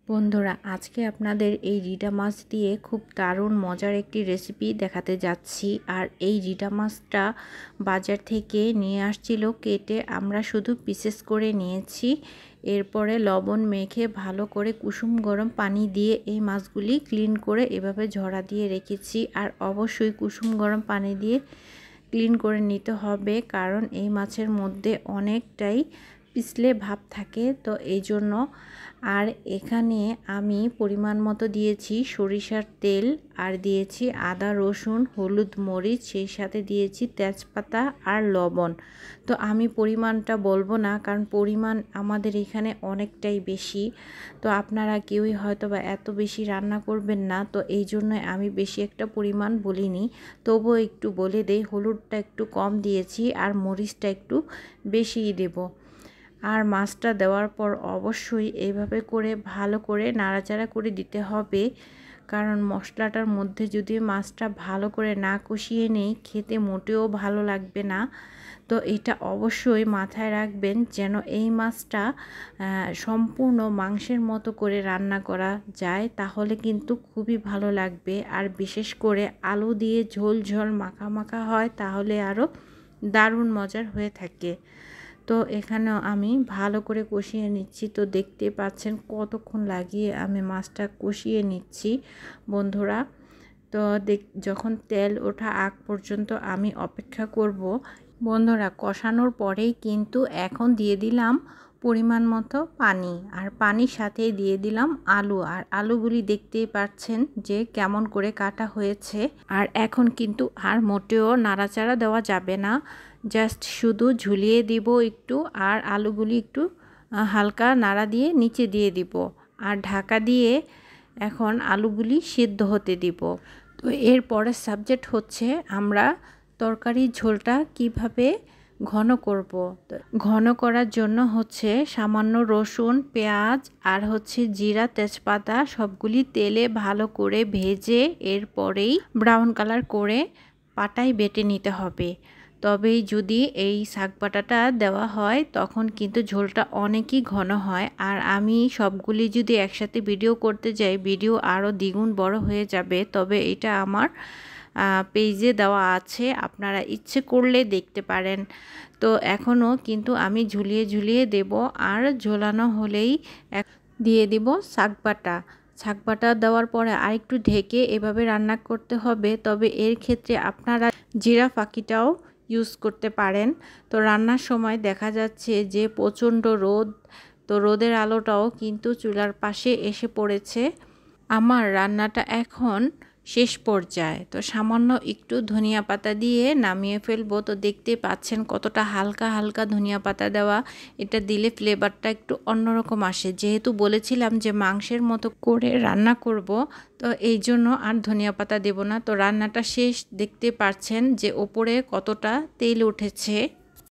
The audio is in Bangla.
বন্ধুরা, আজকে আপনাদের এই রিটা মাছ দিয়ে খুব দারুণ মজার একটি রেসিপি দেখাতে যাচ্ছি। আর এই রিটা মাছটা বাজার থেকে নিয়ে আসছিল, কেটে আমরা শুধু পিসেস করে নিয়েছি। এরপরে লবণ মেখে ভালো করে কুসুম গরম পানি দিয়ে এই মাছগুলি ক্লিন করে এভাবে ঝরা দিয়ে রেখেছি। আর অবশ্যই কুসুম গরম পানি দিয়ে ক্লিন করে নিতে হবে, কারণ এই মাছের মধ্যে অনেকটাই পিছলে ভাব থাকে, তো এই জন্য। আর এখানে আমি পরিমাণ মতো দিয়েছি সরিষার তেল, আর দিয়েছি আদা রসুন হলুদ মরিচ, সেই সাথে দিয়েছি তেজপাতা আর লবণ। তো আমি পরিমাণটা বলবো না, কারণ পরিমাণ আমাদের এখানে অনেকটাই বেশি। তো আপনারা কেউই হয়তো বা এত বেশি রান্না করবেন না, তো এই জন্য আমি বেশি একটা পরিমাণ বলিনি। তবুও একটু বলে দেই, হলুদটা একটু কম দিয়েছি আর মরিচটা একটু বেশিই দেব। আর মাছটা দেওয়ার পর অবশ্যই এইভাবে করে ভালো করে নাড়াচাড়া করে দিতে হবে, কারণ মশলাটার মধ্যে যদি মাছটা ভালো করে না কষিয়ে নেই, খেতে মোটেও ভালো লাগবে না। তো এটা অবশ্যই মাথায় রাখবেন, যেন এই মাছটা সম্পূর্ণ মাংসের মতো করে রান্না করা যায়, তাহলে কিন্তু খুবই ভালো লাগবে। আর বিশেষ করে আলু দিয়ে ঝোল ঝোল মাখা মাখা হয়, তাহলে আরও দারুণ মজার হয়ে থাকে। তো এখানেও আমি ভালো করে কষিয়ে নিচ্ছি। তো দেখতে পাচ্ছেন কতক্ষণ লাগিয়ে আমি মাছটা কষিয়ে নিচ্ছি বন্ধুরা। তো যখন তেল ওঠা আগ পর্যন্ত আমি অপেক্ষা করব বন্ধুরা। কষানোর পরেই কিন্তু এখন দিয়ে দিলাম পরিমাণ মতো পানি, আর পানির সাথে দিয়ে দিলাম আলু। আর আলুগুলি দেখতেই পাচ্ছেন যে কেমন করে কাটা হয়েছে। আর এখন কিন্তু আর মোটেও নাড়াচাড়া দেওয়া যাবে না, জাস্ট শুধু ঝুলিয়ে দিব একটু, আর আলুগুলি একটু হালকা নাড়া দিয়ে নিচে দিয়ে দিব, আর ঢাকা দিয়ে এখন আলুগুলি সিদ্ধ হতে দিব। তো এর পরের সাবজেক্ট হচ্ছে আমরা তরকারির ঝোলটা কিভাবে ঘন করব। ঘন করার জন্য হচ্ছে সামান্য রসুন পেঁয়াজ আর হচ্ছে জিরা তেজপাতা সবগুলি তেলে ভালো করে ভেজে এরপরেই ব্রাউন কালার করে পাটায় বেটে নিতে হবে। তবেই যদি এই শাক বাটাটা দেওয়া হয়, তখন কিন্তু ঝোলটা অনেকই ঘন হয়। আর আমি সবগুলি যদি একসাথে ভিডিও করতে যাই, ভিডিও আরও দ্বিগুণ বড় হয়ে যাবে। তবে এটা আমার পেজে দেওয়া আছে, আপনারা ইচ্ছে করলে দেখতে পারেন। তো এখনও কিন্তু আমি ঝুলিয়ে ঝুলিয়ে দেব, আর ঝোলানো হলেই দিয়ে দিব শাক বাটা। শাক বাটা দেওয়ার পরে আরেকটু ঢেকে এভাবে রান্না করতে হবে। তবে এর ক্ষেত্রে আপনারা জিরা ফাঁকিটাও ইউজ করতে পারেন। তো রান্নার সময় দেখা যাচ্ছে যে প্রচণ্ড রোদ, তো রোদের আলোটাও কিন্তু চুলার পাশে এসে পড়েছে। আমার রান্নাটা এখন শেষ পর্যায়ে, তো সামান্য একটু ধনিয়া পাতা দিয়ে নামিয়ে ফেলবো। তো দেখতে পাচ্ছেন কতটা হালকা হালকা ধনিয়া পাতা দেওয়া, এটা দিলে ফ্লেভারটা একটু অন্যরকম আসে। যেহেতু বলেছিলাম যে মাংসের মতো করে রান্না করব, তো এই জন্য আর ধনিয়া পাতা দেব না। তো রান্নাটা শেষ, দেখতে পাচ্ছেন যে ওপরে কতটা তেল উঠেছে।